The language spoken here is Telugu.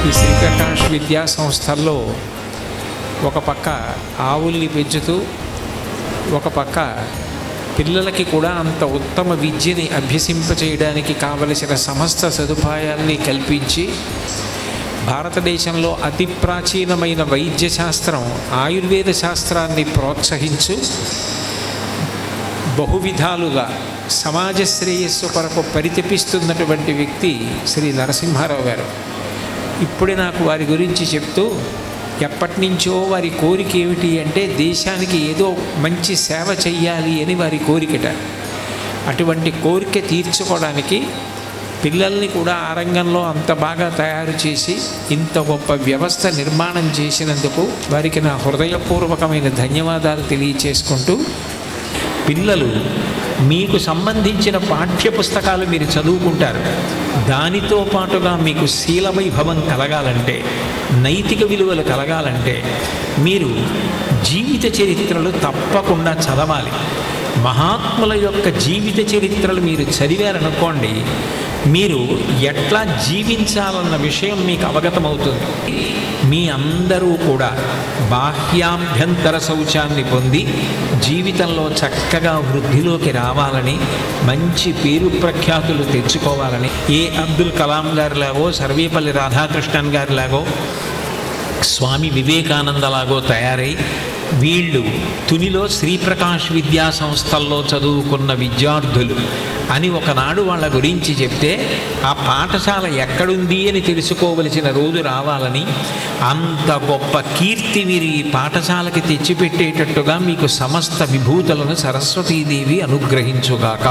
ఈ శ్రీప్రకాష్ విద్యా సంస్థల్లో ఒక పక్క ఆవుల్ని పెంచుతూ ఒక పక్క పిల్లలకి కూడా అంత ఉత్తమ విద్యని అభ్యసింపచేయడానికి కావలసిన సమస్త సదుపాయాల్ని కల్పించి భారతదేశంలో అతి ప్రాచీనమైన వైద్య శాస్త్రం ఆయుర్వేద శాస్త్రాన్ని ప్రోత్సహించు బహువిధాలుగా సమాజ శ్రేయస్సు కొరకు పరితపిస్తున్నటువంటి వ్యక్తి శ్రీ నరసింహారావు గారు. ఇప్పుడే నాకు వారి గురించి చెప్తూ, ఎప్పటి నుంచో వారి కోరిక ఏమిటి అంటే దేశానికి ఏదో మంచి సేవ చెయ్యాలి అని వారి కోరికట. అటువంటి కోరిక తీర్చుకోవడానికి పిల్లల్ని కూడా ఆ రంగంలో అంత బాగా తయారు చేసి ఇంత గొప్ప వ్యవస్థ నిర్మాణం చేసినందుకు వారికి నా హృదయపూర్వకమైన ధన్యవాదాలు తెలియచేసుకుంటూ, పిల్లలు మీకు సంబంధించిన పాఠ్యపుస్తకాలు మీరు చదువుకుంటారు, దానితో పాటుగా మీకు శీలవైభవం కలగాలంటే, నైతిక విలువలు కలగాలంటే మీరు జీవిత చరిత్రలు తప్పకుండా చదవాలి. మహాత్ముల యొక్క జీవిత చరిత్రలు మీరు చదివారనుకోండి, మీరు ఎట్లా జీవించాలన్న విషయం మీకు అవగతమవుతుంది. మీ అందరూ కూడా బాహ్యాభ్యంతర శౌచాన్ని పొంది జీవితంలో చక్కగా వృద్ధిలోకి రావాలని, మంచి పేరు ప్రఖ్యాతులు తెచ్చుకోవాలని, ఏ అబ్దుల్ కలాం గారిలాగో, సర్వేపల్లి రాధాకృష్ణన్ గారిలాగో, స్వామి వివేకానందలాగో తయారై వీళ్ళు తునిలో శ్రీప్రకాష్ విద్యా సంస్థల్లో చదువుకున్న విద్యార్థులు అని ఒకనాడు వాళ్ళ గురించి చెప్తే ఆ పాఠశాల ఎక్కడుంది అని తెలుసుకోవలసిన రోజు రావాలని, అంత గొప్ప కీర్తి వీరి పాఠశాలకి తెచ్చిపెట్టేటట్టుగా మీకు సమస్త విభూతులను సరస్వతీదేవి అనుగ్రహించుగాక.